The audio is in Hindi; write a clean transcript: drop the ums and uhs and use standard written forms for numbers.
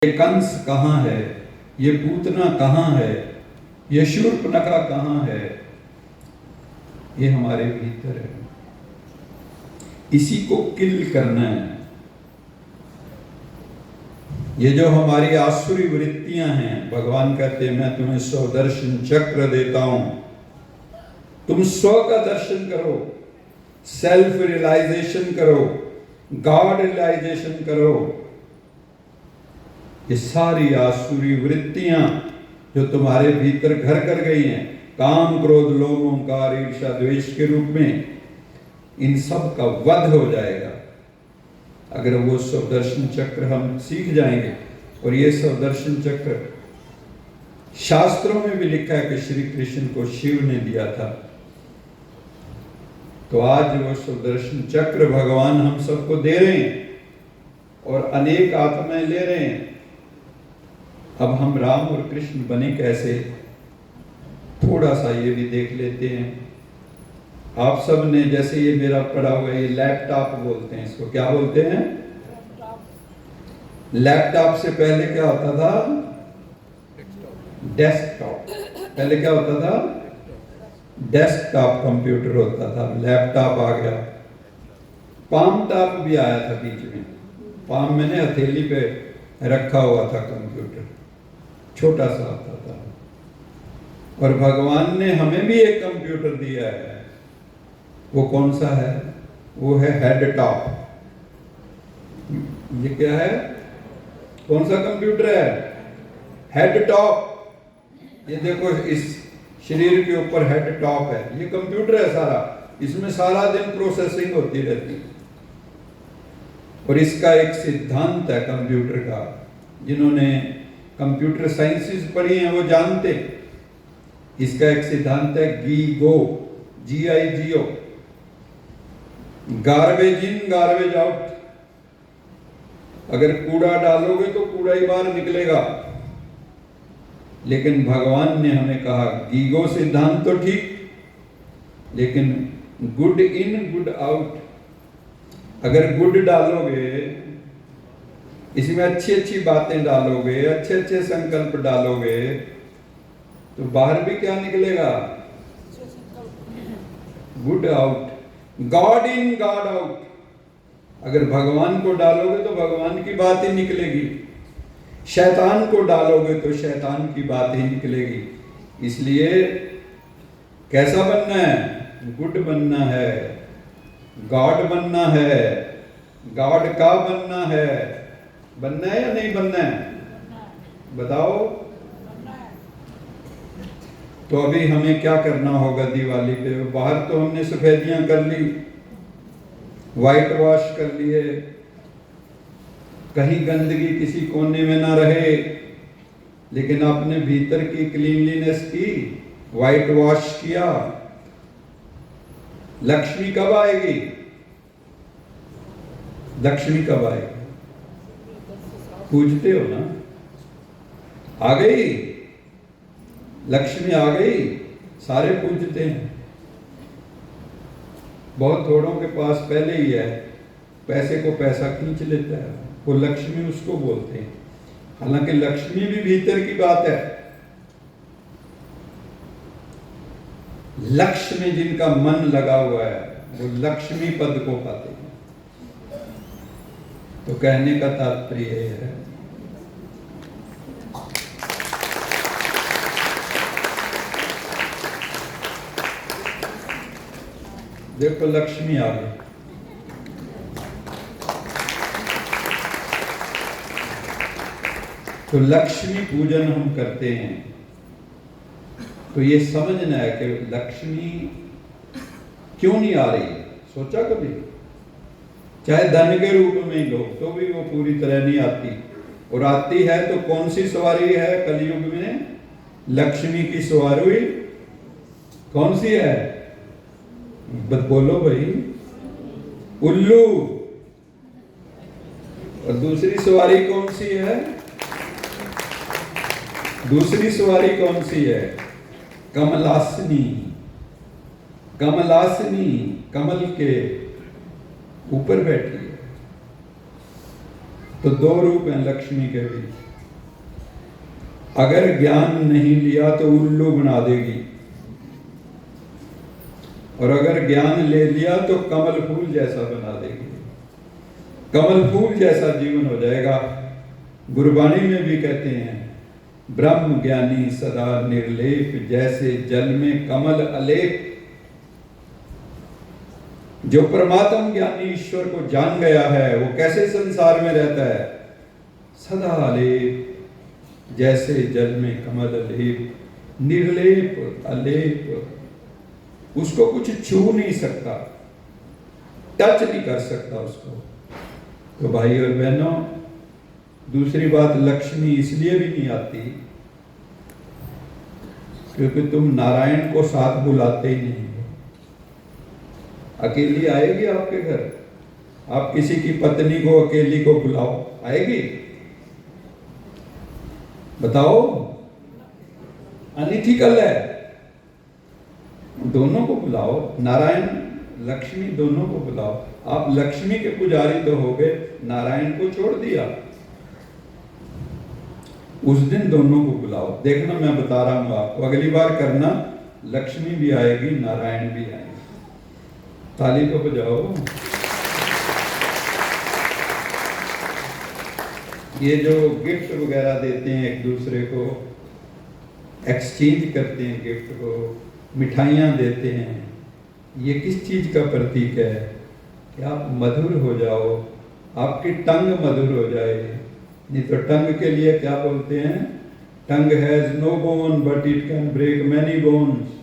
ये कंस कहाँ है, ये पूतना कहाँ है, ये शूर्पणखा कहाँ है, ये हमारे भीतर है। इसी को किल करना है। ये जो हमारी आसुरी वृत्तियां हैं, भगवान कहते हैं मैं तुम्हें स्वदर्शन चक्र देता हूं, तुम स्व का दर्शन करो, सेल्फ रियलाइजेशन करो, गॉड रियलाइजेशन करो। ये सारी आसुरी वृत्तियां जो तुम्हारे भीतर घर कर गई हैं, काम क्रोध लोभ ओंकार ईर्ष्या द्वेष के रूप में, इन सब का वध हो जाएगा अगर वो स्वदर्शन चक्र हम सीख जाएंगे। और ये स्वदर्शन चक्र शास्त्रों में भी लिखा है कि श्री कृष्ण को शिव ने दिया था। तो आज वो स्वदर्शन चक्र भगवान हम सबको दे रहे हैं और अनेक आत्माएं ले रहे हैं। अब हम राम और कृष्ण बने कैसे, थोड़ा सा ये भी देख लेते हैं। आप सब ने, जैसे ये मेरा पड़ा हुआ है, ये लैपटॉप बोलते हैं इसको, क्या बोलते हैं? लैपटॉप से पहले क्या होता था? डेस्कटॉप। पहले क्या होता था? डेस्कटॉप कंप्यूटर होता था, लैपटॉप आ गया। पाम टॉप भी आया था बीच में। पाम मैंने हथेली पे रखा हुआ था कंप्यूटर, छोटा सा आता था। और भगवान ने हमें भी एक कंप्यूटर दिया है। वो कौन सा है? वो है हेड टॉप। ये क्या है? कौन सा कंप्यूटर है? Head top. ये देखो, इस शरीर के ऊपर हेड टॉप है, ये कंप्यूटर है सारा। इसमें सारा दिन प्रोसेसिंग होती रहती है। और इसका एक सिद्धांत है कंप्यूटर का, जिन्होंने कंप्यूटर साइंसेस पढ़ी हैं वो जानते। इसका एक सिद्धांत है GIGO, GIGO, garbage in garbage out. अगर कूड़ा डालोगे तो कूड़ा ही बाहर निकलेगा। लेकिन भगवान ने हमें कहा GIGO सिद्धांत तो ठीक, लेकिन गुड इन गुड आउट। अगर गुड डालोगे, इसमें अच्छी अच्छी बातें डालोगे, अच्छे अच्छे संकल्प डालोगे, तो बाहर भी क्या निकलेगा? Good out. God in God out. अगर भगवान को डालोगे तो भगवान की बात ही निकलेगी, शैतान को डालोगे तो शैतान की बात ही निकलेगी। इसलिए कैसा बनना है? गुड बनना है, गॉड बनना है, गॉड का बनना है। बनना है या नहीं बनना है? बताओ। तो अभी हमें क्या करना होगा दिवाली पे? बाहर तो हमने सफेदियां कर ली, व्हाइट वॉश कर लिए, कहीं गंदगी किसी कोने में ना रहे, लेकिन अपने भीतर की क्लीनलीनेस की, व्हाइट वॉश किया। लक्ष्मी कब आएगी? लक्ष्मी कब आएगी? पूछते हो ना? आ गई लक्ष्मी, आ गई। सारे पूछते हैं। बहुत थोड़ों के पास पहले ही है, पैसे को पैसा खींच लेता है, वो लक्ष्मी उसको बोलते हैं। हालांकि लक्ष्मी भी भीतर की बात है। लक्ष्य में जिनका मन लगा हुआ है वो लक्ष्मी पद को पाते हैं। तो कहने का तात्पर्य है, देखो लक्ष्मी आ गई। तो लक्ष्मी पूजन हम करते हैं, तो ये समझना है कि लक्ष्मी क्यों नहीं आ रही है। सोचा कभी? चाहे धन के रूप में ही लो तो भी वो पूरी तरह नहीं आती। और आती है तो कौन सी सवारी है कलयुग में? लक्ष्मी की सवारी कौन सी है? बोलो भाई। उल्लू। और दूसरी सवारी कौन सी है? दूसरी सवारी कौन सी है? कमलासनी। कमलासनी कमल के ऊपर बैठी है। तो दो रूप हैं लक्ष्मी के भी। अगर ज्ञान नहीं लिया तो उल्लू बना देगी, और अगर ज्ञान ले लिया तो कमल फूल जैसा बना देगी। कमल फूल जैसा जीवन हो जाएगा। गुरबाणी में भी कहते हैं, ब्रह्म ज्ञानी सदा निर्लेप, जैसे जल में कमल अलेप। जो परमात्म ज्ञानी ईश्वर को जान गया है वो कैसे संसार में रहता है? सदा अलेप, जैसे जल में कमल अलेप, निर्लेप अलेप। उसको कुछ छू नहीं सकता, टच नहीं कर सकता उसको। तो भाई और बहनों, दूसरी बात, लक्ष्मी इसलिए भी नहीं आती क्योंकि तुम नारायण को साथ बुलाते ही नहीं हो। अकेली आएगी आपके घर? आप किसी की पत्नी को अकेली को बुलाओ, आएगी? बताओ, अनइथिकल है। दोनों को बुलाओ, नारायण लक्ष्मी दोनों को बुलाओ। आप लक्ष्मी के पुजारी तो हो गए, नारायण को छोड़ दिया। उस दिन दोनों को बुलाओ। देखना, मैं बता रहा हूं आपको, अगली बार करना, लक्ष्मी भी आएगी, नारायण भी आएंगे। ताली तो बजाओ। ये जो गिफ्ट वगैरह देते हैं एक दूसरे को, एक्सचेंज करते हैं गिफ्ट को, मिठाइयाँ देते हैं, ये किस चीज़ का प्रतीक है? कि आप मधुर हो जाओ, आपकी टंग मधुर हो जाए। नहीं तो टंग के लिए क्या बोलते हैं? Tongue has no bone but it can break many bones.